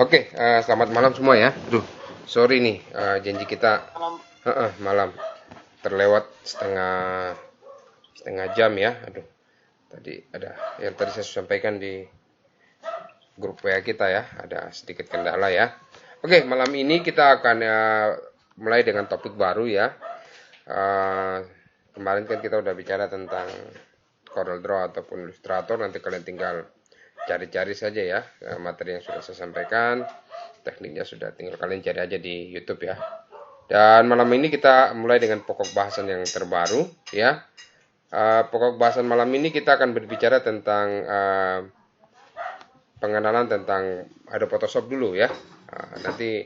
Oke, selamat malam semua ya. Duh, sorry nih, janji kita Malam. malam terlewat setengah setengah jam ya. Aduh, tadi ada yang tadi saya sampaikan di grup WA kita ya, ada sedikit kendala ya. Oke, malam ini kita akan mulai dengan topik baru ya. Kemarin kan kita udah bicara tentang Corel Draw ataupun Illustrator, nanti kalian tinggal cari-cari saja ya materi yang sudah saya sampaikan. Tekniknya sudah tinggal kalian cari aja di YouTube ya. Dan malam ini kita mulai dengan pokok bahasan yang terbaru ya. Pokok bahasan malam ini kita akan berbicara tentang pengenalan tentang Adobe Photoshop dulu ya. Nanti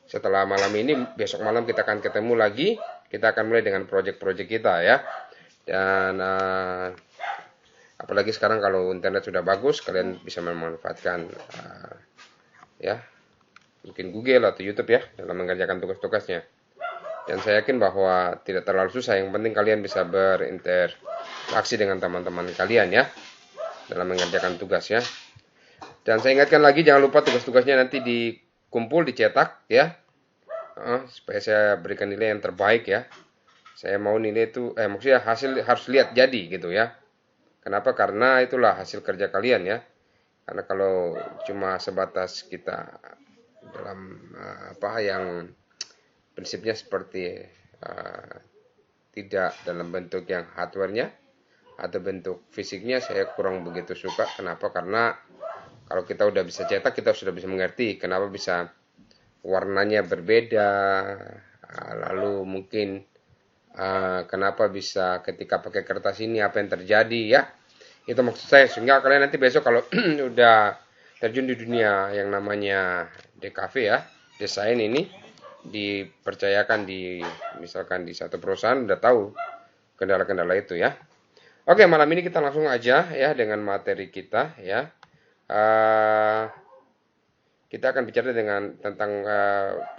setelah malam ini, besok malam kita akan ketemu lagi. Kita akan mulai dengan project-project kita ya. Dan apalagi sekarang kalau internet sudah bagus, kalian bisa memanfaatkan ya mungkin Google atau YouTube ya dalam mengerjakan tugas-tugasnya. Dan saya yakin bahwa tidak terlalu susah, yang penting kalian bisa berinteraksi dengan teman-teman kalian ya dalam mengerjakan tugas ya. Dan saya ingatkan lagi, jangan lupa tugas-tugasnya nanti dikumpul, dicetak ya, supaya saya berikan nilai yang terbaik ya. Saya mau nilai itu, maksudnya hasil harus lihat jadi gitu ya. Kenapa? Karena itulah hasil kerja kalian ya. Karena kalau cuma sebatas kita dalam yang prinsipnya seperti tidak dalam bentuk yang hardware-nya atau bentuk fisiknya, saya kurang begitu suka. Kenapa? Karena kalau kita udah bisa cetak, kita sudah bisa mengerti kenapa bisa warnanya berbeda, lalu mungkin kenapa bisa ketika pakai kertas ini apa yang terjadi ya. Itu maksud saya, sehingga kalian nanti besok kalau udah terjun di dunia yang namanya DKV ya, desain ini dipercayakan misalkan di satu perusahaan, udah tahu kendala-kendala itu ya. Oke, malam ini kita langsung aja ya dengan materi kita ya. Kita akan bicara tentang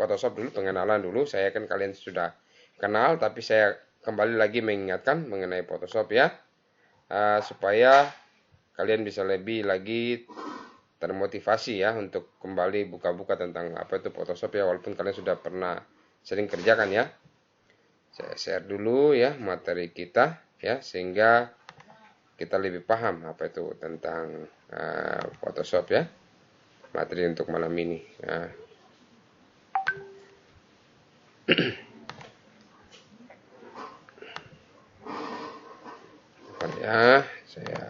Photoshop dulu, pengenalan dulu. Saya kan kalian sudah kenal, tapi saya kembali lagi mengingatkan mengenai Photoshop ya, supaya kalian bisa lebih lagi termotivasi ya untuk kembali buka-buka tentang apa itu Photoshop ya, walaupun kalian sudah pernah sering kerjakan ya. Saya share dulu ya materi kita ya, sehingga kita lebih paham apa itu tentang Photoshop ya, materi untuk malam ini ya. Ya, saya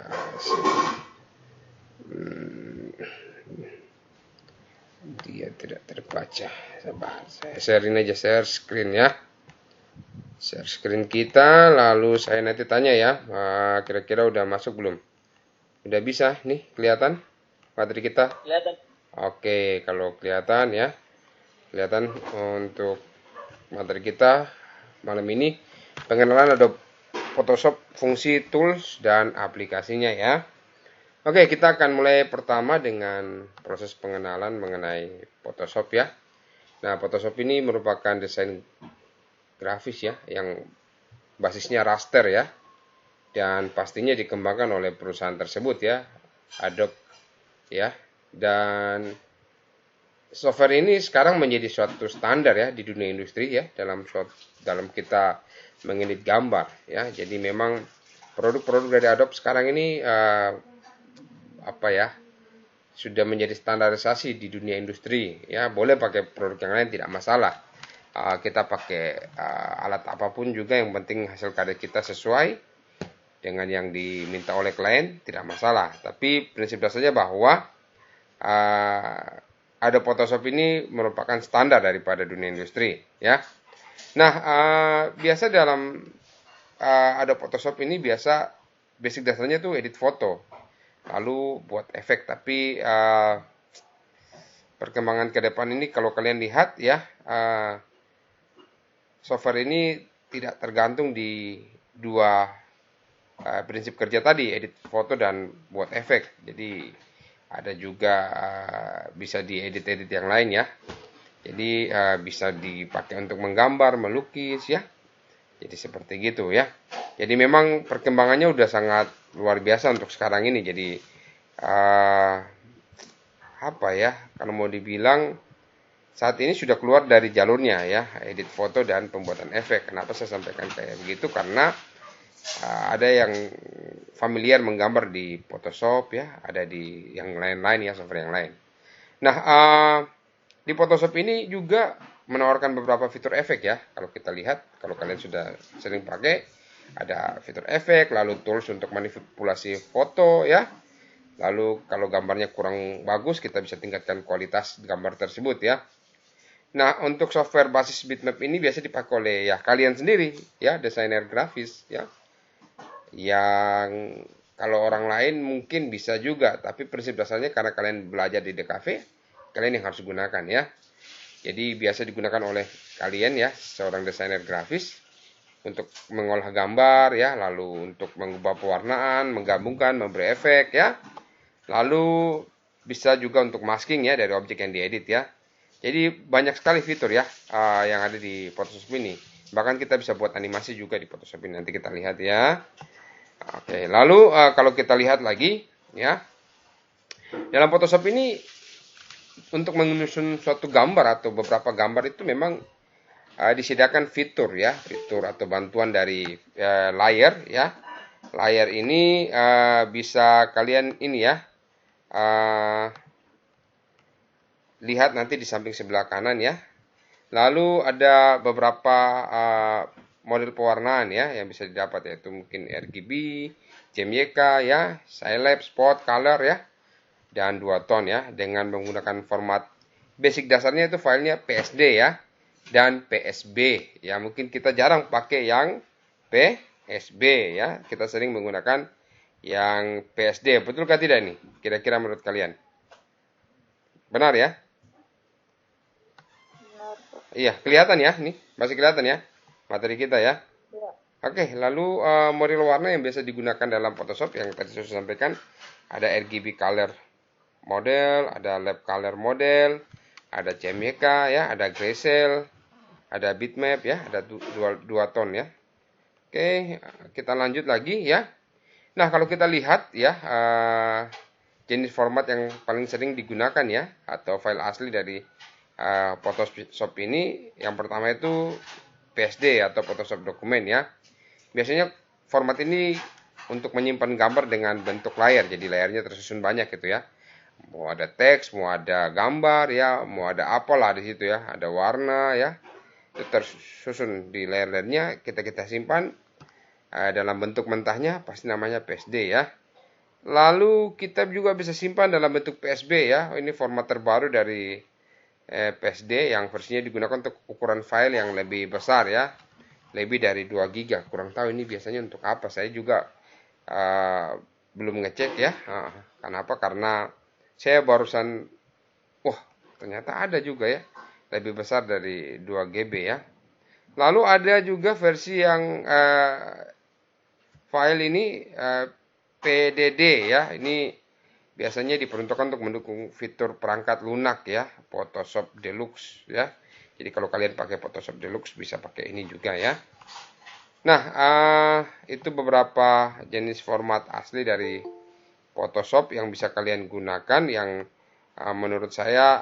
dia tidak terbaca. Sabar, saya sharein aja, share screen ya. Share screen kita, lalu saya nanti tanya ya, kira-kira udah masuk belum? Udah bisa nih kelihatan materi kita? Kelihatan. Oke, kalau kelihatan ya, kelihatan untuk materi kita malam ini, pengenalan Adobe Photoshop, fungsi, tools, dan aplikasinya ya. Oke, kita akan mulai pertama dengan proses pengenalan mengenai Photoshop ya. Nah, Photoshop ini merupakan desain grafis ya, yang basisnya raster ya, dan pastinya dikembangkan oleh perusahaan tersebut ya, Adobe ya. Dan software ini sekarang menjadi suatu standar ya di dunia industri ya, dalam kita mengedit gambar ya. Jadi memang produk-produk dari Adobe sekarang ini sudah menjadi standarisasi di dunia industri ya. Boleh pakai produk yang lain, tidak masalah. Kita pakai alat apapun juga, yang penting hasil karya kita sesuai dengan yang diminta oleh klien, tidak masalah. Tapi prinsip dasarnya bahwa Adobe Photoshop ini merupakan standar daripada dunia industri ya. Nah, biasa dalam Adobe Photoshop ini basic dasarnya tuh edit foto, lalu buat efek. Tapi perkembangan ke depan ini kalau kalian lihat ya, software ini tidak tergantung di dua prinsip kerja tadi, edit foto dan buat efek. Jadi ada juga bisa diedit-edit yang lain ya. Jadi bisa dipakai untuk menggambar, melukis ya. Jadi seperti gitu ya. Jadi memang perkembangannya udah sangat luar biasa untuk sekarang ini. Jadi apa ya, kalau mau dibilang saat ini sudah keluar dari jalurnya ya, edit foto dan pembuatan efek. Kenapa saya sampaikan kayak begitu? Karena ada yang familiar menggambar di Photoshop ya, ada di yang lain-lain ya, software yang lain. Nah, di Photoshop ini juga menawarkan beberapa fitur efek ya. Kalau kita lihat, kalau kalian sudah sering pakai, ada fitur efek, lalu tools untuk manipulasi foto ya. Lalu kalau gambarnya kurang bagus, kita bisa tingkatkan kualitas gambar tersebut ya. Nah, untuk software basis bitmap ini biasa dipakai oleh ya kalian sendiri ya, desainer grafis ya. Yang kalau orang lain mungkin bisa juga, tapi prinsip dasarnya karena kalian belajar di DKV, kalian yang harus gunakan ya. Jadi biasa digunakan oleh kalian ya, seorang desainer grafis untuk mengolah gambar ya, lalu untuk mengubah pewarnaan, menggabungkan, memberi efek ya. Lalu bisa juga untuk masking ya dari objek yang diedit ya. Jadi banyak sekali fitur ya yang ada di Photoshop ini. Bahkan kita bisa buat animasi juga di Photoshop ini. Nanti kita lihat ya. Oke, lalu kalau kita lihat lagi ya, dalam Photoshop ini untuk menyusun suatu gambar atau beberapa gambar itu memang disediakan fitur ya, fitur atau bantuan dari layer ya. Layer ini bisa kalian ini ya, lihat nanti di samping sebelah kanan ya. Lalu ada beberapa model pewarnaan ya yang bisa didapat, yaitu mungkin RGB, CMYK ya, Scilab, Spot, Color ya, dan 2 tone ya, dengan menggunakan format basic dasarnya itu filenya PSD ya dan PSB ya. Mungkin kita jarang pakai yang PSB ya, kita sering menggunakan yang PSD. Betulkah tidak nih? Kira-kira menurut kalian? Benar ya? Iya, kelihatan ya, nih masih kelihatan ya materi kita ya. Oke, lalu model warna yang biasa digunakan dalam Photoshop yang tadi saya sampaikan, ada RGB color model, ada lab color model, ada CMYK ya, ada grayscale, ada bitmap ya, ada dua tone ya. Oke, kita lanjut lagi ya. Nah, kalau kita lihat ya, jenis format yang paling sering digunakan ya, atau file asli dari Photoshop ini, yang pertama itu PSD atau Photoshop dokumen ya. Biasanya format ini untuk menyimpan gambar dengan bentuk layar, jadi layarnya tersusun banyak gitu ya. Mau ada teks, mau ada gambar ya, mau ada apalah di situ ya, ada warna ya. Itu tersusun di layar-layarnya, kita simpan dalam bentuk mentahnya, pasti namanya PSD ya. Lalu kita juga bisa simpan dalam bentuk PSB ya. Ini format terbaru dari PSD yang versinya digunakan untuk ukuran file yang lebih besar ya, lebih dari 2 GB. Kurang tahu ini biasanya untuk apa, saya juga belum ngecek ya. Kenapa? Karena saya barusan, wah ternyata ada juga ya lebih besar dari 2 GB ya. Lalu ada juga versi yang file ini PDD ya. Ini biasanya diperuntukkan untuk mendukung fitur perangkat lunak ya, Photoshop Deluxe ya. Jadi kalau kalian pakai Photoshop Deluxe bisa pakai ini juga ya. Nah, itu beberapa jenis format asli dari Photoshop yang bisa kalian gunakan, yang menurut saya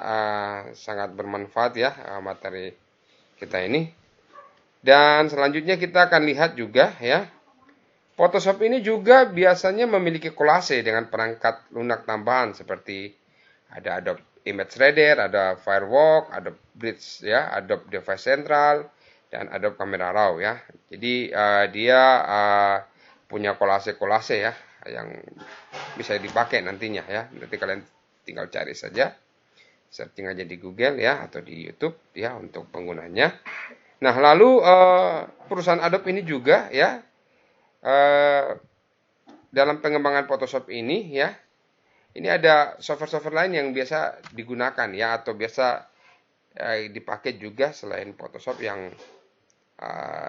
sangat bermanfaat ya materi kita ini. Dan selanjutnya kita akan lihat juga ya, Photoshop ini juga biasanya memiliki kolase dengan perangkat lunak tambahan seperti ada Adobe Image Reader, ada Firewalk, Adobe Bridge ya, Adobe Device Central, dan Adobe Camera Raw ya. Jadi dia punya kolase-kolase ya yang bisa dipakai nantinya ya. Nanti kalian tinggal cari saja, searching aja di Google ya atau di YouTube ya untuk penggunanya. Nah, lalu perusahaan Adobe ini juga ya, dalam pengembangan Photoshop ini ya, ini ada software-software lain yang biasa digunakan ya, atau biasa dipakai juga selain Photoshop, yang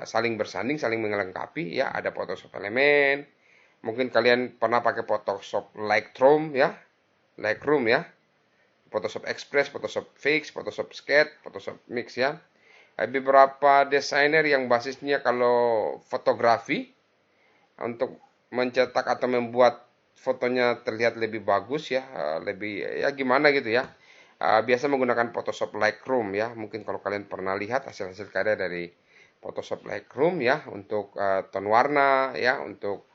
saling bersanding, saling melengkapi ya. Ada Photoshop Element, mungkin kalian pernah pakai Photoshop Lightroom ya, Photoshop Express, Photoshop Fix, Photoshop Sketch, Photoshop Mix ya. Beberapa desainer yang basisnya kalau fotografi, untuk mencetak atau membuat fotonya terlihat lebih bagus ya, lebih ya gimana gitu ya. Biasa menggunakan Photoshop Lightroom ya. Mungkin kalau kalian pernah lihat hasil-hasil karya dari Photoshop Lightroom ya, untuk tone warna ya, untuk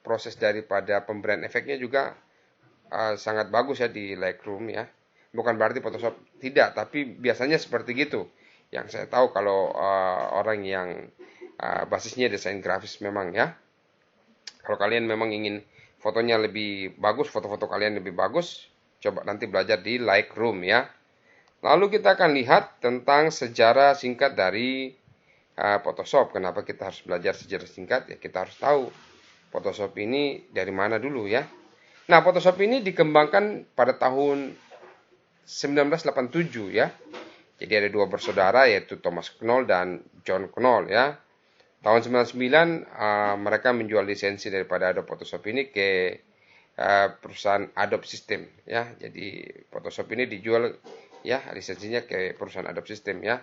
proses daripada pemberian efeknya juga sangat bagus ya di Lightroom ya. Bukan berarti Photoshop tidak, tapi biasanya seperti gitu. Yang saya tahu kalau orang yang basisnya desain grafis memang ya. Kalau kalian memang ingin fotonya lebih bagus, foto-foto kalian lebih bagus, coba nanti belajar di Lightroom ya. Lalu kita akan lihat tentang sejarah singkat dari Photoshop. Kenapa kita harus belajar sejarah singkat? Ya kita harus tahu Photoshop ini dari mana dulu ya. Nah, Photoshop ini dikembangkan pada tahun 1987 ya. Jadi ada dua bersaudara yaitu Thomas Knoll dan John Knoll ya. Tahun 99 mereka menjual lisensi daripada Adobe Photoshop ini ke perusahaan Adobe System ya. Jadi Photoshop ini dijual ya lisensinya ke perusahaan Adobe System ya.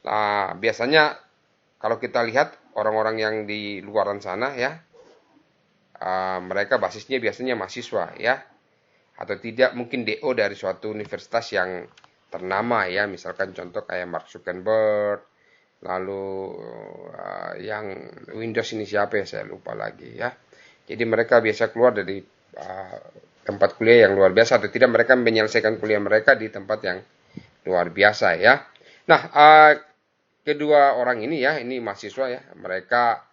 Nah, biasanya kalau kita lihat orang-orang yang di luaran sana ya, mereka basisnya biasanya mahasiswa ya, atau tidak mungkin DO dari suatu universitas yang ternama ya, misalkan contoh kayak Mark Zuckerberg, lalu yang Windows ini siapa ya, saya lupa lagi ya. Jadi mereka biasa keluar dari tempat kuliah yang luar biasa, atau tidak mereka menyelesaikan kuliah mereka di tempat yang luar biasa ya. Nah, kedua orang ini ya, ini mahasiswa ya, mereka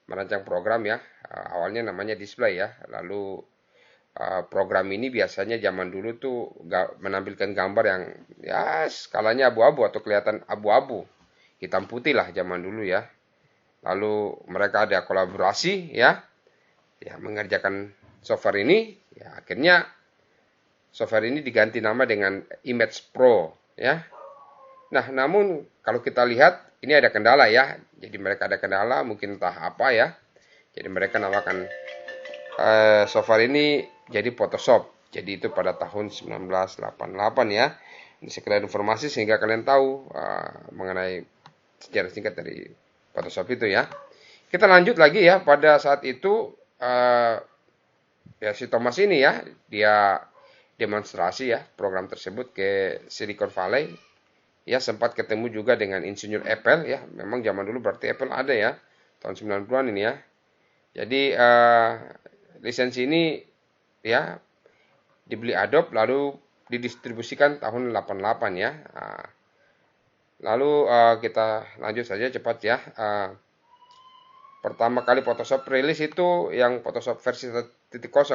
merancang program ya, awalnya namanya display ya, lalu program ini biasanya zaman dulu tuh menampilkan gambar yang ya skalanya abu-abu atau kelihatan abu-abu, hitam putih lah zaman dulu ya. Lalu mereka ada kolaborasi ya, mengerjakan software ini, ya akhirnya software ini diganti nama dengan Image Pro ya. Nah, namun kalau kita lihat ini ada kendala ya. Jadi mereka ada kendala, mungkin entah apa ya. Jadi mereka namakan software ini jadi Photoshop. Jadi itu pada tahun 1988 ya. Ini sekedar informasi sehingga kalian tahu mengenai sejarah singkat dari Photoshop itu ya. Kita lanjut lagi ya, pada saat itu ya si Thomas ini ya, dia demonstrasi ya program tersebut ke Silicon Valley. Ya sempat ketemu juga dengan insinyur Apple ya. Memang zaman dulu berarti Apple ada ya, tahun 90-an ini ya. Jadi lisensi ini ya dibeli Adobe lalu didistribusikan tahun 88 ya. Lalu kita lanjut saja cepat ya. Pertama kali Photoshop rilis itu yang Photoshop versi 1.0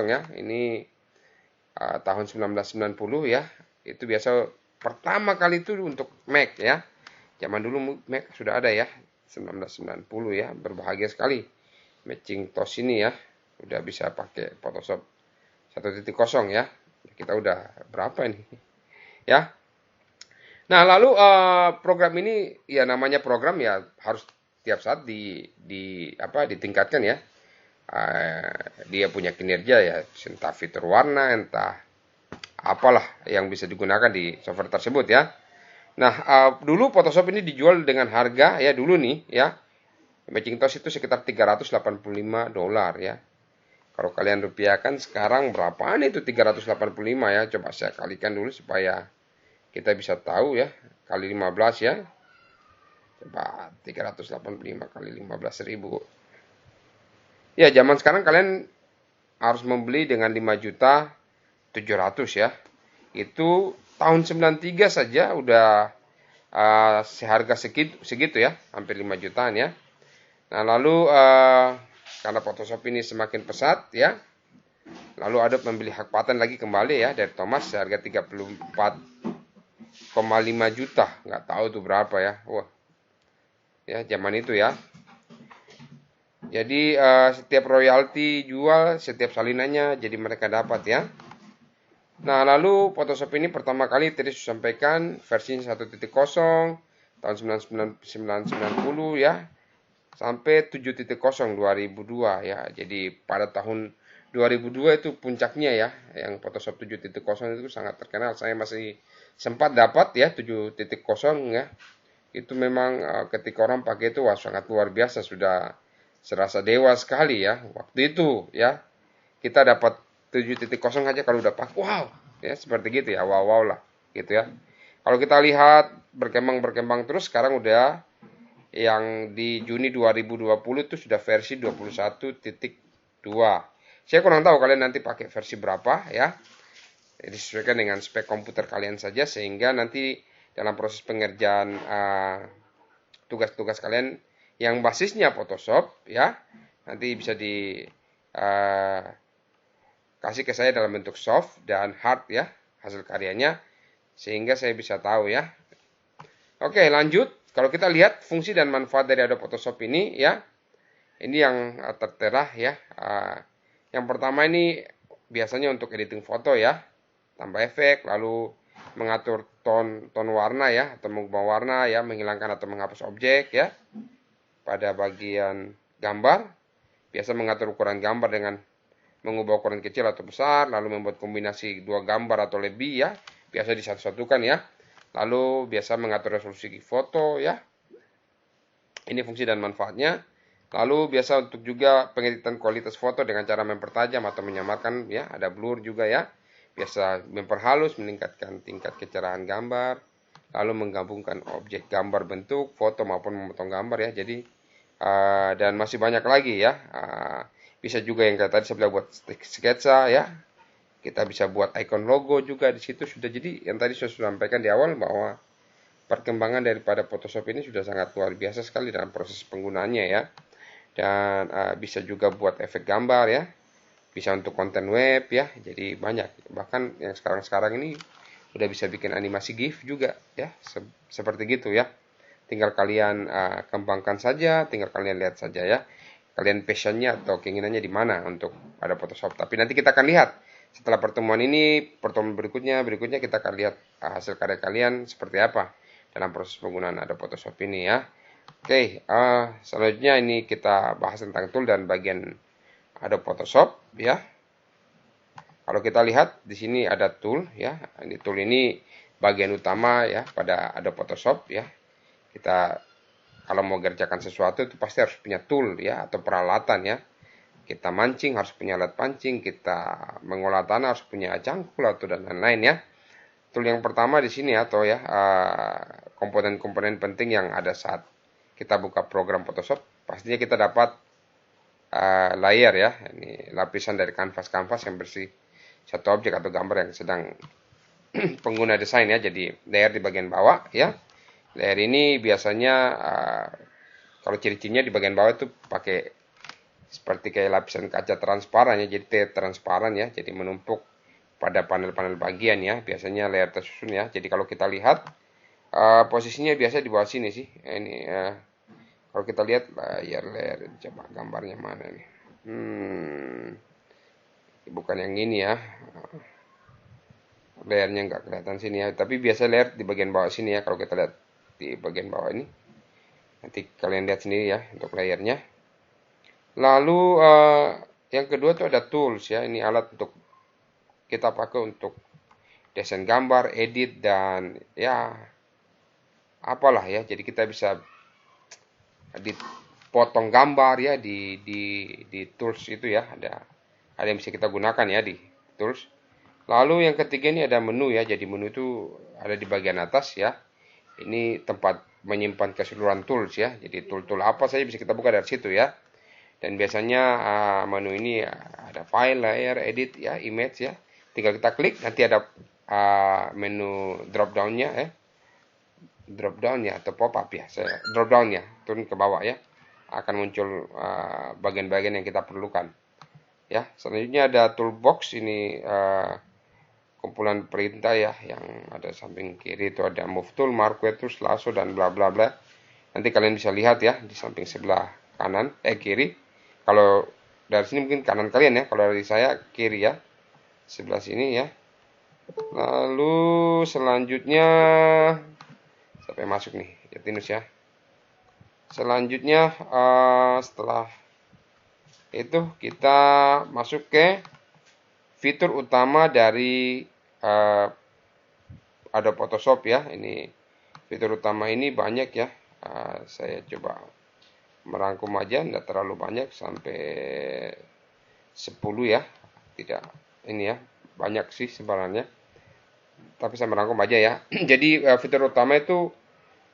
ya. Ini tahun 1990 ya. Itu biasa pertama kali itu untuk Mac ya. Zaman dulu Mac sudah ada ya, 1990 ya. Berbahagia sekali Macintosh ini ya, udah bisa pakai Photoshop 1.0 ya. Kita udah berapa ini ya. Nah, lalu program ini ya namanya program ya harus tiap saat ditingkatkan ya. Dia punya kinerja ya, entah fitur warna, entah apalah yang bisa digunakan di software tersebut ya. Nah, dulu Photoshop ini dijual dengan harga ya dulu nih ya, Macintosh itu sekitar $385 ya. Kalau kalian rupiahkan sekarang berapaan itu 385 ya? Coba saya kalikan dulu supaya kita bisa tahu ya. Kali 15 ya. Coba 385 kali 15.000. Ya, zaman sekarang kalian harus membeli dengan 5.700.000 ya. Itu tahun 93 saja udah seharga segitu ya, hampir 5 jutaan ya. Nah, lalu karena Photoshop ini semakin pesat ya, lalu Adobe membeli hak paten lagi kembali ya dari Thomas seharga 34,5 juta. Nggak tahu tuh berapa ya. Wah, ya zaman itu ya. Jadi setiap royalti jual, setiap salinannya jadi mereka dapat ya. Nah, lalu Photoshop ini pertama kali tadi saya sampaikan versi 1.0 tahun 1990 ya, sampai 7.0 2002 ya. Jadi pada tahun 2002 itu puncaknya ya, yang Photoshop 7.0 itu sangat terkenal. Saya masih sempat dapat ya 7.0 ya. Itu memang ketika orang pakai itu wah sangat luar biasa, sudah serasa dewa sekali ya. Waktu itu ya, kita dapat 7.0 aja kalau udah pakai, wow, ya seperti gitu ya, wow lah, gitu ya. Kalau kita lihat berkembang terus, sekarang udah yang di Juni 2020 itu sudah versi 21.2. Saya kurang tahu kalian nanti pakai versi berapa ya. Disesuaikan dengan spek komputer kalian saja, sehingga nanti dalam proses pengerjaan tugas-tugas kalian yang basisnya Photoshop ya, nanti bisa di kasih ke saya dalam bentuk soft dan hard ya, hasil karyanya, sehingga saya bisa tahu ya. Oke, lanjut. Kalau kita lihat fungsi dan manfaat dari Adobe Photoshop ini ya, ini yang tertera ya. Yang pertama ini biasanya untuk editing foto ya, tambah efek, lalu mengatur ton warna ya, atau mengubah warna ya, menghilangkan atau menghapus objek ya. Pada bagian gambar, biasa mengatur ukuran gambar dengan mengubah ukuran kecil atau besar, lalu membuat kombinasi dua gambar atau lebih ya, biasa disatu-satukan ya. Lalu biasa mengatur resolusi foto ya. Ini fungsi dan manfaatnya. Lalu biasa untuk juga pengeditan kualitas foto dengan cara mempertajam atau menyamarkan ya, ada blur juga ya. Biasa memperhalus, meningkatkan tingkat kecerahan gambar, lalu menggabungkan objek gambar bentuk, foto maupun memotong gambar ya. Jadi dan masih banyak lagi ya. Bisa juga yang kayak tadi saya bilang buat sketsa ya. Kita bisa buat icon logo juga di situ sudah. Jadi yang tadi saya sudah sampaikan di awal bahwa perkembangan daripada Photoshop ini sudah sangat luar biasa sekali dalam proses penggunaannya ya. Dan bisa juga buat efek gambar ya. Bisa untuk konten web ya. Jadi banyak. Bahkan yang sekarang ini udah bisa bikin animasi GIF juga ya. Seperti gitu ya. Tinggal kalian kembangkan saja, tinggal kalian lihat saja ya. Kalian passionnya atau keinginannya di mana untuk ada Photoshop. Tapi nanti kita akan lihat setelah pertemuan ini, pertemuan berikutnya kita akan lihat hasil karya kalian seperti apa dalam proses penggunaan ada Photoshop ini ya. Oke, selanjutnya ini kita bahas tentang tool dan bagian ada Photoshop ya. Kalau kita lihat di sini ada tool ya. Ini tool ini bagian utama ya pada ada Photoshop ya. Kita kalau mau kerjakan sesuatu itu pasti harus punya tool ya atau peralatan ya. Kita mancing harus punya alat pancing, kita mengolah tanah harus punya cangkul atau dan lain-lain ya. Tool yang pertama di sini atau ya komponen-komponen penting yang ada saat kita buka program Photoshop, pastinya kita dapat layer ya. Ini lapisan dari kanvas yang bersih satu objek atau gambar yang sedang pengguna desain ya. Jadi layer di bagian bawah ya. Layer ini biasanya kalau ciri-cirinya di bagian bawah itu pakai seperti kayak lapisan kaca transparan ya, jadi transparan ya, jadi menumpuk pada panel-panel bagian ya, biasanya layer tersusun ya. Jadi kalau kita lihat posisinya biasa di bawah sini sih. Ini kalau kita lihat layer coba gambarnya mana nih? Bukan yang ini ya. Layernya nggak kelihatan sini ya, tapi biasa layer di bagian bawah sini ya. Kalau kita lihat di bagian bawah ini, nanti kalian lihat sendiri ya untuk layernya. Lalu yang kedua itu ada tools ya. Ini alat untuk kita pakai untuk desain gambar, edit dan ya apalah ya. Jadi kita bisa dipotong gambar ya di tools itu ya. Ada yang bisa kita gunakan ya di tools. Lalu yang ketiga ini ada menu ya. Jadi menu itu ada di bagian atas ya. Ini tempat menyimpan keseluruhan tools ya. Jadi tool-tool apa saja bisa kita buka dari situ ya. Dan biasanya menu ini ada file, layer, edit ya, image ya. Tinggal kita klik, nanti ada menu drop down-nya ya. Drop down ya atau pop up ya. Drop down ya, turun ke bawah ya. Akan muncul bagian-bagian yang kita perlukan. Ya, selanjutnya ada toolbox ini kumpulan perintah ya yang ada samping kiri itu ada move tool, marquee tool, lasso dan bla bla bla. Nanti kalian bisa lihat ya di samping sebelah kanan kiri. Kalau dari sini mungkin kanan kalian ya, kalau dari saya kiri ya, sebelah sini ya. Lalu selanjutnya sampai masuk nih, Jatinus ya. Selanjutnya setelah itu kita masuk ke fitur utama dari Adobe Photoshop ya. Ini fitur utama ini banyak ya. Saya coba merangkum aja, tidak terlalu banyak, sampai 10 ya. Tidak ini ya, banyak sih sebenarnya. Tapi saya merangkum aja ya. Jadi fitur utama itu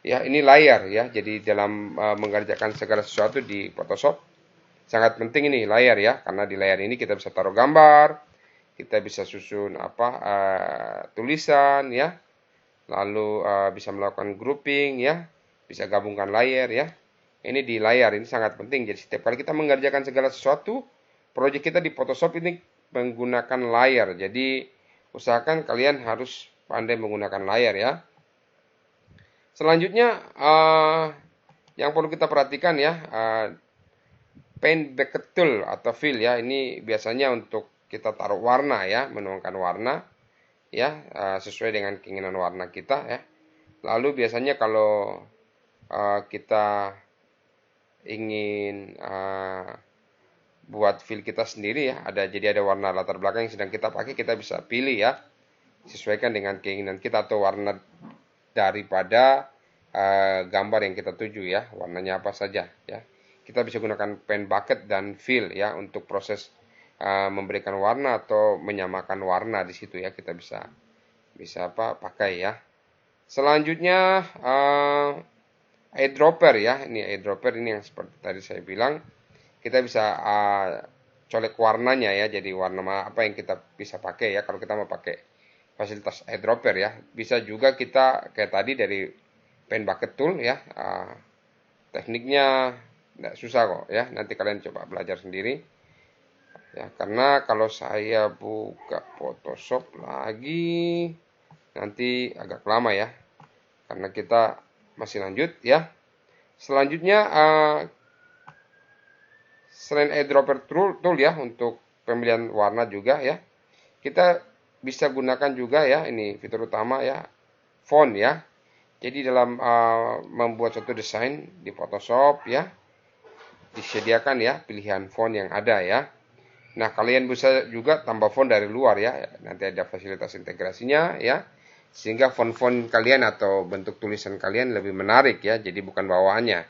ya ini layar ya. Jadi dalam mengerjakan segala sesuatu di Photoshop sangat penting ini layar ya, karena di layar ini kita bisa taruh gambar, kita bisa susun apa tulisan ya, lalu bisa melakukan grouping ya, bisa gabungkan layar ya. Ini di layar ini sangat penting. Jadi setiap kali kita mengerjakan segala sesuatu, proyek kita di Photoshop ini menggunakan layar. Jadi usahakan kalian harus pandai menggunakan layar ya. Selanjutnya yang perlu kita perhatikan ya, paint bucket tool atau fill ya. Ini biasanya untuk kita taruh warna ya, menuangkan warna ya, sesuai dengan keinginan warna kita ya. Lalu biasanya kalau kita ingin buat fill kita sendiri ya, jadi ada warna latar belakang yang sedang kita pakai, kita bisa pilih ya, sesuaikan dengan keinginan kita atau warna daripada gambar yang kita tuju ya, warnanya apa saja ya. Kita bisa gunakan pen bucket dan fill ya untuk proses memberikan warna atau menyamakan warna di situ ya, kita bisa pakai ya. Selanjutnya eyedropper ya. Ini eyedropper ini yang seperti tadi saya bilang, kita bisa colek warnanya ya. Jadi warna apa yang kita bisa pakai ya kalau kita mau pakai fasilitas eyedropper ya. Bisa juga kita kayak tadi dari pen bucket tool ya. Tekniknya tidak susah kok ya. Nanti kalian coba belajar sendiri. Ya, karena kalau saya buka Photoshop lagi nanti agak lama ya. Karena kita masih lanjut ya. Selanjutnya selain eyedropper tool ya untuk pemilihan warna juga ya, kita bisa gunakan juga ya, ini fitur utama ya, font ya. Jadi dalam membuat suatu desain di Photoshop ya, disediakan ya pilihan font yang ada ya. Nah, kalian bisa juga tambah font dari luar ya. Nanti ada fasilitas integrasinya ya. Sehingga font-font kalian atau bentuk tulisan kalian lebih menarik ya. Jadi bukan bawaannya.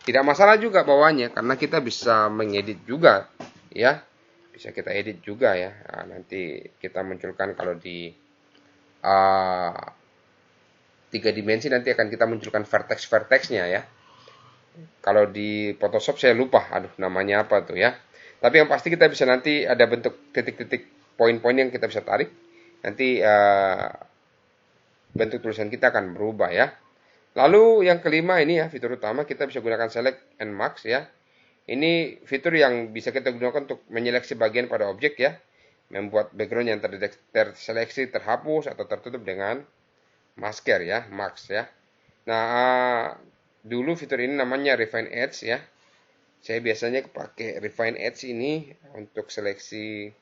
Tidak masalah juga bawaannya karena kita bisa mengedit juga ya. Bisa kita edit juga ya. Nah, nanti kita munculkan kalau di 3 dimensi nanti akan kita munculkan vertex-vertexnya ya. Kalau di Photoshop saya lupa, aduh namanya apa tuh ya. Tapi yang pasti kita bisa nanti ada bentuk titik-titik poin-poin yang kita bisa tarik. Nanti bentuk tulisan kita akan berubah ya. Lalu yang kelima ini ya, fitur utama kita bisa gunakan select and mask ya. Ini fitur yang bisa kita gunakan untuk menyeleksi bagian pada objek ya. Membuat background yang terseleksi terhapus atau tertutup dengan masker ya, mask ya. Nah, dulu fitur ini namanya refine edge ya. Saya biasanya pakai refine edge ini untuk seleksi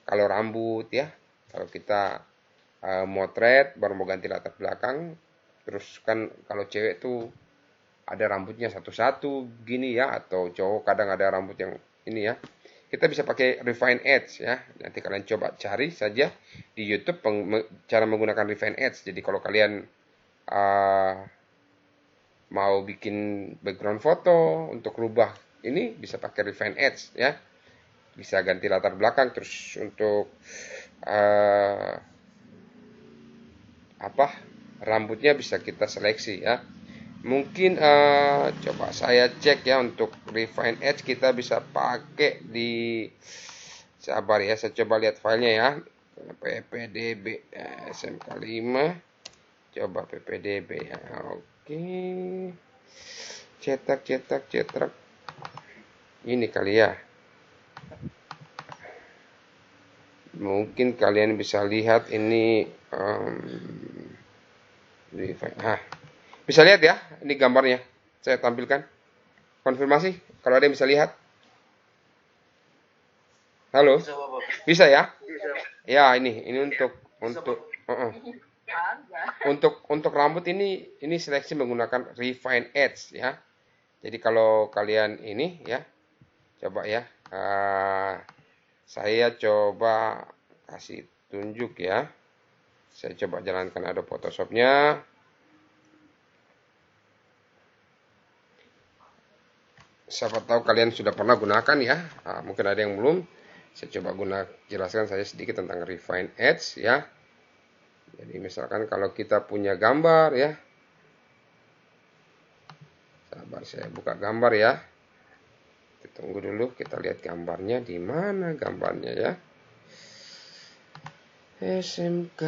kalau rambut ya. Kalau kita motret baru mau ganti latar belakang, terus kan kalau cewek tuh ada rambutnya satu-satu gini ya, atau cowok kadang ada rambut yang ini ya. Kita bisa pakai refine edge ya. Nanti kalian coba cari saja di YouTube cara menggunakan refine edge. Jadi kalau kalian mau bikin background foto untuk rubah ini bisa pakai refine edge ya. Bisa ganti latar belakang, terus untuk rambutnya bisa kita seleksi ya. Mungkin coba saya cek ya, untuk refine edge kita bisa pakai di, sabar ya, saya coba lihat filenya ya. ppdb smk5, coba ppdb ya. Oke, cetak ini kali ya. Mungkin kalian bisa lihat ini bisa lihat ya, ini gambarnya saya tampilkan. Konfirmasi kalau ada yang bisa lihat. Halo, bisa ya? Ya, ini untuk rambut ini seleksi menggunakan refine edge ya. Jadi kalau kalian ini ya, coba ya, saya coba kasih tunjuk ya. Saya coba jalankan Adobe Photoshop-nya. siapa tahu kalian sudah pernah gunakan ya. Mungkin ada yang belum. Saya coba jelaskan saja sedikit tentang Refine Edge ya. Jadi misalkan kalau kita punya gambar ya. Sabar, saya buka gambar ya. Tunggu dulu, kita lihat gambarnya di mana gambarnya ya. SMK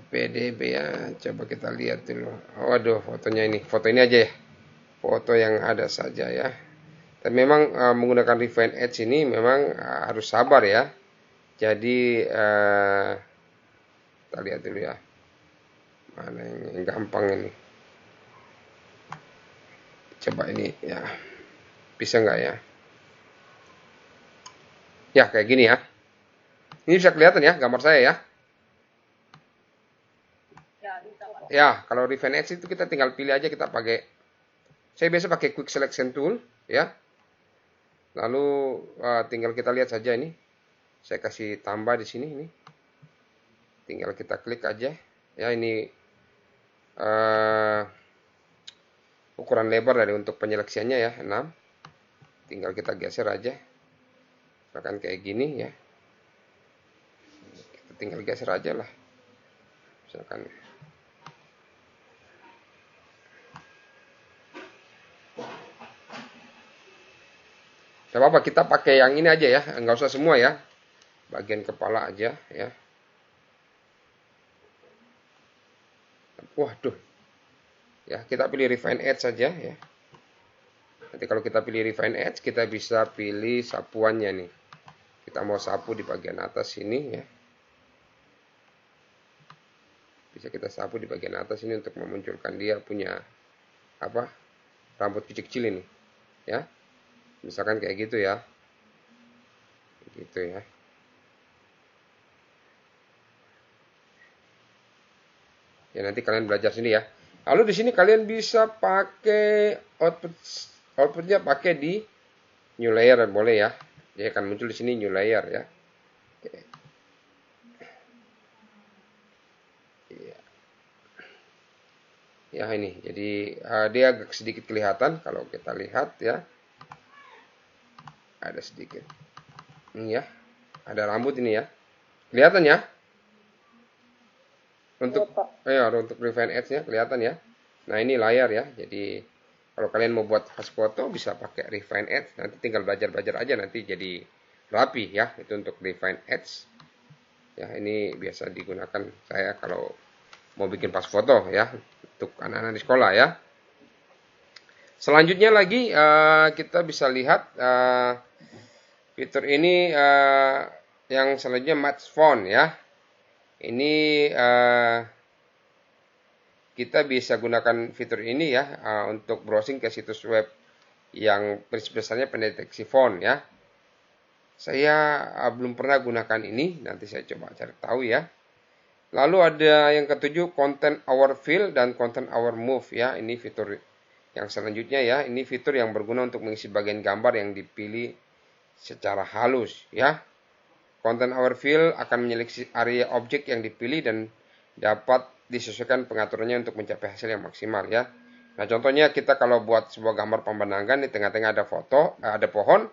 PDB ya, coba kita lihat dulu. Waduh, fotonya ini, foto ini aja ya, foto yang ada saja ya. Dan memang menggunakan Refine Edge ini memang harus sabar ya. Jadi kita lihat dulu ya, mana yang gampang ini. Coba ini ya, bisa nggak ya? Ya kayak gini ya. Ini bisa kelihatan ya gambar saya ya. Ya, kalau Refine Edge itu kita tinggal pilih aja, kita pakai, saya biasa pakai Quick Selection Tool ya. Lalu tinggal kita lihat saja ini. Saya kasih tambah di sini ini. Tinggal kita klik aja. Ya ini ukuran lebar dari untuk penyeleksiannya ya 6. Tinggal kita geser aja. Misalkan kayak gini ya. Kita tinggal geser aja lah. Misalkan gak apa-apa, kita pakai yang ini aja ya, nggak usah semua ya, bagian kepala aja ya. Waduh ya, kita pilih Refine Edge saja ya. Nanti kalau kita pilih Refine Edge, kita bisa pilih sapuannya nih. Kita mau sapu di bagian atas sini ya, bisa kita sapu di bagian atas ini untuk memunculkan dia punya apa, rambut kecil-kecil ini ya. Misalkan kayak gitu ya. Gitu ya. Ya nanti kalian belajar sini ya. Lalu di sini kalian bisa pakai outputnya pakai di new layer, boleh ya. Dia akan muncul di sini new layer ya. Oke. Ya ini, jadi dia agak sedikit kelihatan kalau kita lihat ya. Ada sedikit. Ini ya. Ada rambut ini ya. Kelihatan ya? Untuk Refine Edge-nya kelihatan ya. Nah, ini layar ya. Jadi kalau kalian mau buat fast foto bisa pakai Refine Edge. Nanti tinggal belajar-belajar aja, nanti jadi rapi ya. Itu untuk Refine Edge. Ya, ini biasa digunakan saya kalau mau bikin fast foto ya, untuk anak-anak di sekolah ya. Selanjutnya lagi kita bisa lihat fitur ini yang selanjutnya match font ya. Ini kita bisa gunakan fitur ini ya untuk browsing ke situs web yang prinsip dasarnya pendeteksi font ya. Saya belum pernah gunakan ini, nanti saya coba cari tahu ya. Lalu ada yang ketujuh, content our fill dan content our move ya. Ini fitur yang selanjutnya ya. Ini fitur yang berguna untuk mengisi bagian gambar yang dipilih secara halus ya. Content our fill akan menyeleksi area objek yang dipilih dan dapat disesuaikan pengaturannya untuk mencapai hasil yang maksimal ya. Nah, contohnya kita kalau buat sebuah gambar pemandangan, di tengah-tengah ada ada pohon,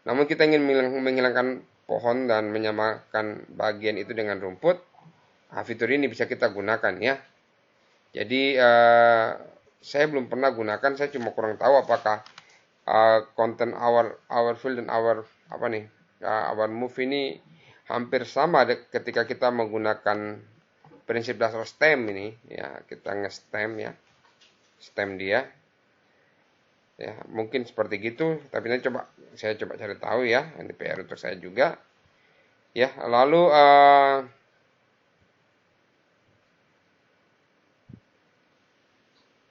namun kita ingin menghilangkan pohon dan menyamakan bagian itu dengan rumput. Nah, fitur ini bisa kita gunakan ya. Jadi saya belum pernah gunakan, saya cuma kurang tahu apakah content our fill dan our move ini hampir sama ketika kita menggunakan prinsip dasar stem ini ya. Kita nge-stem ya, stem dia ya, mungkin seperti gitu, tapi nanti saya coba cari tahu ya, ini PR untuk saya juga ya. Lalu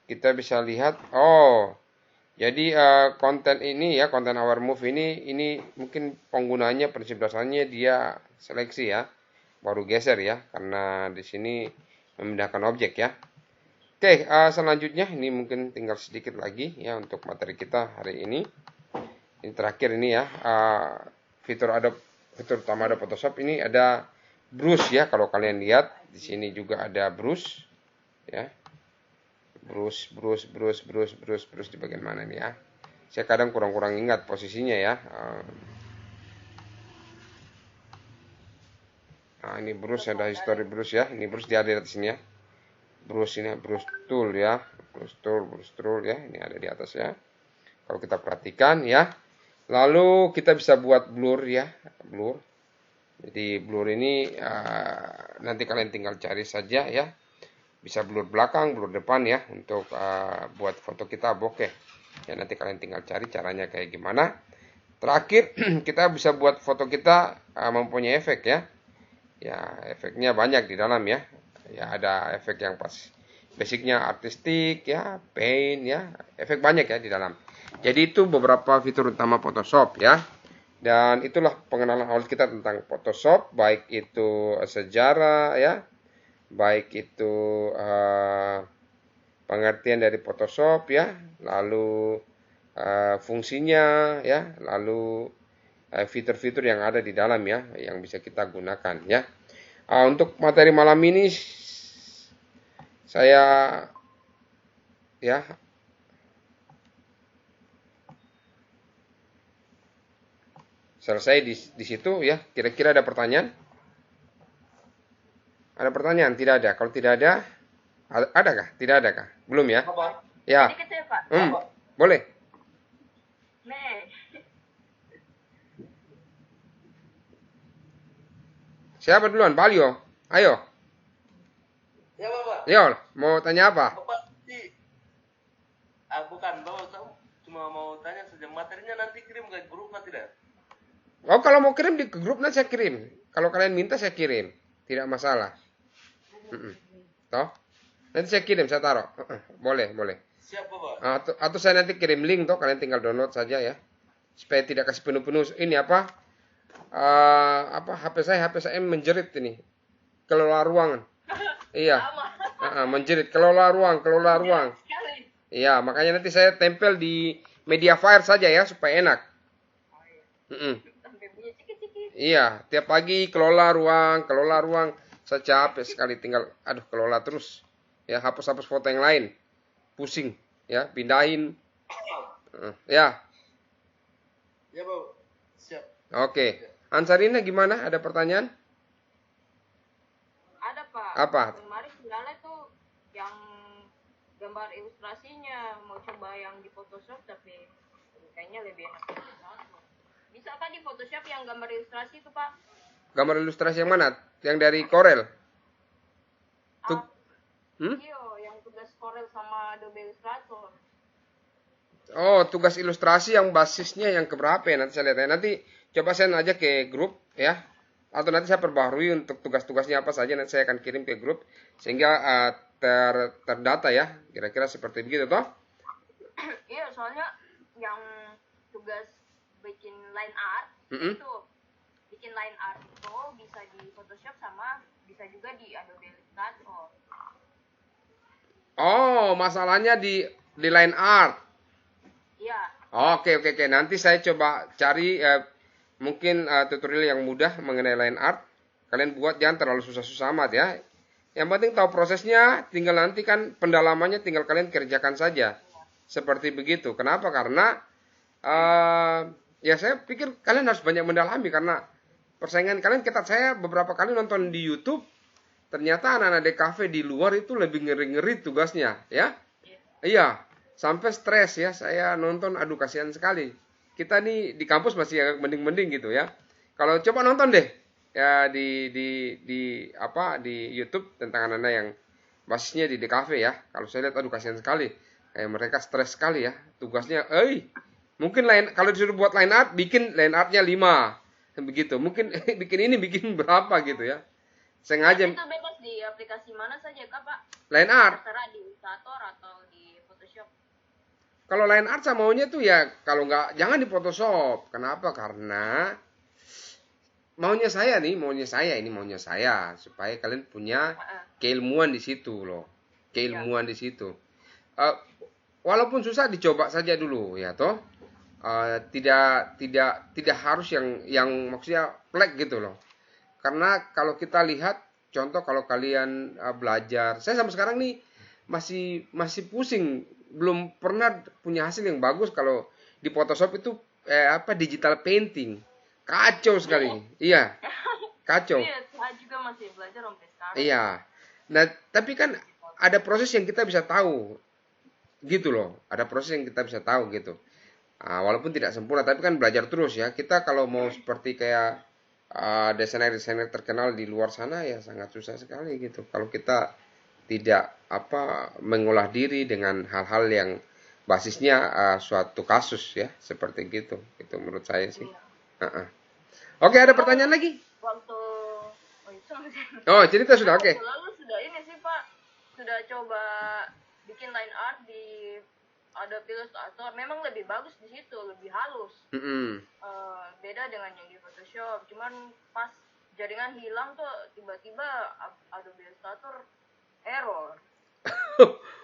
kita bisa lihat, jadi konten ini ya, konten our move ini mungkin penggunanya prinsip dasarnya dia seleksi ya, baru geser ya, karena di sini memindahkan objek ya. Oke, selanjutnya ini mungkin tinggal sedikit lagi ya untuk materi kita hari ini. Ini terakhir ini ya, fitur utama Adobe Photoshop ini ada brush ya. Kalau kalian lihat di sini juga ada brush ya. Brus di bagian mana nih ya? Saya kadang kurang ingat posisinya ya. Nah, ini brus, ada history brus ya. Ini brus dia ada di sini ya. Brus ini brus tool ya. Brus tool ya. Ini ada di atas ya. Kalau kita perhatikan ya. Lalu kita bisa buat blur ya. Blur. Jadi blur ini nanti kalian tinggal cari saja ya. Bisa blur belakang, blur depan ya. Untuk buat foto kita bokeh. Ya, nanti kalian tinggal cari caranya kayak gimana. Terakhir kita bisa buat foto kita mempunyai efek ya. Ya, efeknya banyak di dalam ya. Ya, ada efek yang pas basicnya artistik ya, paint ya, efek banyak ya di dalam. Jadi itu beberapa fitur utama Photoshop ya. Dan itulah pengenalan awal kita tentang Photoshop, baik itu sejarah ya, baik itu pengertian dari Photoshop ya, lalu fungsinya ya, lalu fitur-fitur yang ada di dalam ya, yang bisa kita gunakan ya. Untuk materi malam ini saya ya selesai di situ ya. Kira-kira ada pertanyaan? Ada pertanyaan? Tidak ada. Kalau tidak ada, adakah? Tidak adakah? Belum ya? Ya. Boleh. Siapa duluan? Balio. Ayo. Ya, Bapak. Yo, mau tanya apa? Bapak, bukan, Bapak cuma mau tanya saja, materinya nanti kirim ke grup atau tidak? Oh, kalau mau kirim di grup nanti saya kirim. Kalau kalian minta saya kirim. Tidak masalah. Toh? Nanti saya kirim, saya taruh. Boleh. Siap, Bapak. Atau saya nanti kirim link toh, kalian tinggal download saja ya. Supaya tidak kasih penuh-penuh. Ini apa? HP saya menjerit ini. Kelola ruangan. Iya. Menjerit, kelola ruang. Iya, makanya nanti saya tempel di Mediafire saja ya supaya enak. Iya, tiap pagi kelola ruang. Saya capek sekali tinggal kelola terus. Ya, hapus foto yang lain. Pusing, ya, pindahin. Ya. Ya, Bapak. Siap. Oke. Ansarina gimana? Ada pertanyaan? Ada, Pak. Apa? Kemarin kendala tuh yang gambar ilustrasinya mau coba yang di Photoshop tapi kayaknya lebih enak di Photoshop. Bisa kan di Photoshop yang gambar ilustrasi itu, Pak? Gambar ilustrasi yang mana? Yang dari Corel? Iya, yang tugas Corel sama Adobe Illustrator. Oh, tugas ilustrasi yang basisnya yang keberapa ya? Nanti saya lihat ya. Nanti coba send aja ke grup ya. Atau nanti saya perbaharui untuk tugas-tugasnya apa saja. Nanti saya akan kirim ke grup. Sehingga terdata ya. Kira-kira seperti begitu toh? Iya, soalnya yang tugas bikin line art itu bikin line art itu bisa di Photoshop sama bisa juga di Adobe Illustrator. Oh, masalahnya di line art. Iya. Oke. Nanti saya coba cari mungkin tutorial yang mudah mengenai line art. Kalian buat jangan terlalu susah-susah amat ya. Yang penting tahu prosesnya, tinggal nanti kan pendalamannya tinggal kalian kerjakan saja. Seperti begitu. Kenapa? Karena ya saya pikir kalian harus banyak mendalami karena persaingan kalian ketat. Saya beberapa kali nonton di YouTube, ternyata anak-anak DKV di luar itu lebih ngeri-ngeri tugasnya, ya. Iya, sampai stres ya. Saya nonton, aduh kasihan sekali. Kita nih di kampus masih agak mending-mending gitu ya. Kalau coba nonton deh ya di YouTube tentang anak-anak yang basisnya di DKV ya. Kalau saya lihat aduh kasihan sekali. Kayak mereka stres sekali ya. Tugasnya, mungkin kalau disuruh buat line art, bikin line artnya 5. Begitu. Mungkin bikin berapa gitu ya. Sengaja. Itu bebas di aplikasi mana saja, Kak, Pak? Line art. Terserah di Illustrator atau di Photoshop. Kalau line art saya maunya tuh ya, kalau nggak, jangan di Photoshop. Kenapa? Karena maunya saya supaya kalian punya keilmuan di situ loh. Keilmuan di situ. Walaupun susah dicoba saja dulu ya toh. Tidak harus yang maksudnya plek gitu loh. Karena kalau kita lihat contoh kalau kalian belajar, saya sampai sekarang nih masih pusing, belum pernah punya hasil yang bagus kalau di Photoshop itu digital painting. Kacau sekali. Iya, kacau. Iya, saya juga masih belajar sampai sekarang. Iya. Nah, tapi kan ada proses yang kita bisa tahu. Gitu loh. Ada proses yang kita bisa tahu gitu. Walaupun tidak sempurna, tapi kan belajar terus ya. Kita kalau mau seperti kayak desainer-desainer terkenal di luar sana ya sangat susah sekali gitu. Kalau kita tidak mengolah diri dengan hal-hal yang basisnya suatu kasus ya, seperti gitu. Itu menurut saya sih. Iya. Oke, ada pertanyaan lagi? Waktu Oh, cerita sudah, oke. Lalu sudah ini sih Pak, sudah coba bikin line art di Adobe Illustrator. Memang lebih bagus di situ, lebih halus. Beda dengan yang di Photoshop. Cuman pas jaringan hilang tuh tiba-tiba Adobe Illustrator error.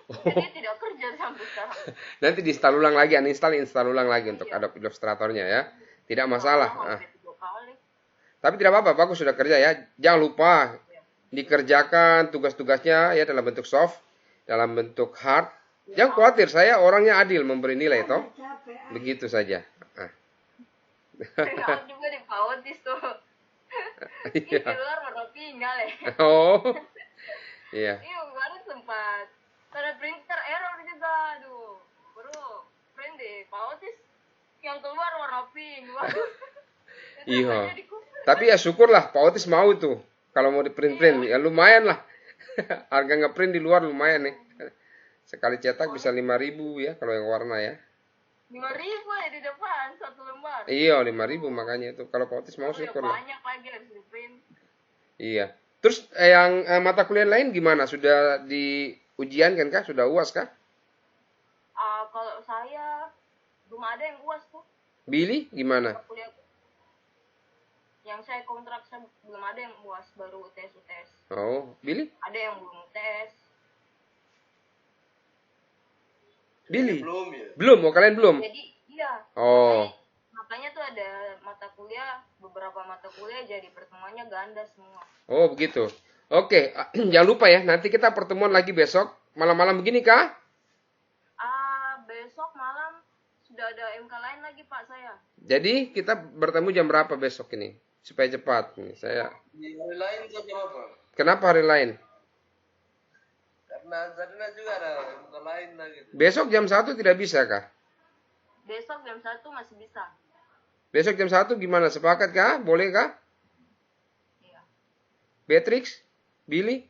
Jadi tidak kerja sampai sekarang. Nanti di-install ulang lagi, install ulang lagi untuk Adobe Illustratornya ya. Tidak masalah. Hampir 2 kali. Tapi tidak apa-apa, bagus sudah kerja ya. Jangan lupa dikerjakan tugas-tugasnya ya dalam bentuk soft, dalam bentuk hard. Jangan khawatir, saya orangnya adil memberi nilai toh. Begitu saja. Saya juga di Pautis tuh. Di luar warna pink kali. Oh. Iya. Iya, kemarin sempat karena printer error juga, aduh. Baru print di Pautis yang keluar warna pink. Waduh. Iya. Tapi ya syukurlah Pak Otis mau tuh. Kalau mau di print-print ya lumayan lah. Harga ngeprint di luar lumayan nih. Sekali cetak bisa 5.000 ya kalau yang warna ya. 5.000 ya di depan satu lembar. Iya, 5.000 makanya itu. Kalau Pak Otis mau syukur lah. Banyak lagi harus di print. Iya. Terus yang mata kuliah lain gimana? Sudah di ujian kan kah? Sudah UAS kah? Kalau saya belum ada yang UAS tuh. Billy gimana? Kuliah yang saya kontrak belum ada yang UAS, baru UTS. Oh, Billy? Ada yang belum UTS. Billy? Belum ya? Belum, kalian belum? Jadi iya. Oh. Makanya tuh ada beberapa mata kuliah jadi pertemuannya ganda semua. Oh, begitu. Oke, jangan lupa ya, nanti kita pertemuan lagi besok malam-malam begini kah? Besok malam sudah ada MK lain lagi Pak saya. Jadi kita bertemu jam berapa besok ini? Supaya cepat nih. Saya. Di hari lain jam berapa? Kenapa hari lain? Karena Zarina juga ada MK lain lagi. Besok jam 1 tidak bisa kah? Besok jam 1 masih bisa. Besok jam 1 gimana? Sepakat kah? Boleh kah? Iya. Beatrix? Billy?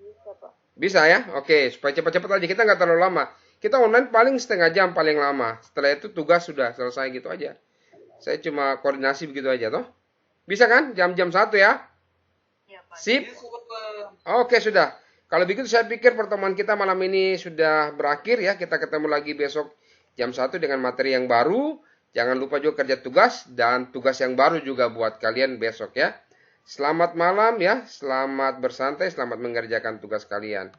Bisa Pak. Bisa ya? Oke, supaya cepat-cepat aja. Kita nggak terlalu lama. Kita online paling setengah jam paling lama. Setelah itu tugas sudah selesai gitu aja. Saya cuma koordinasi begitu aja toh. Bisa kan? Jam-jam 1 ya? Iya Pak. Sip? Oke, sudah. Kalau begitu saya pikir pertemuan kita malam ini sudah berakhir ya. Kita ketemu lagi besok jam 1 dengan materi yang baru. Jangan lupa juga kerja tugas dan tugas yang baru juga buat kalian besok ya. Selamat malam ya. Selamat bersantai, selamat mengerjakan tugas kalian.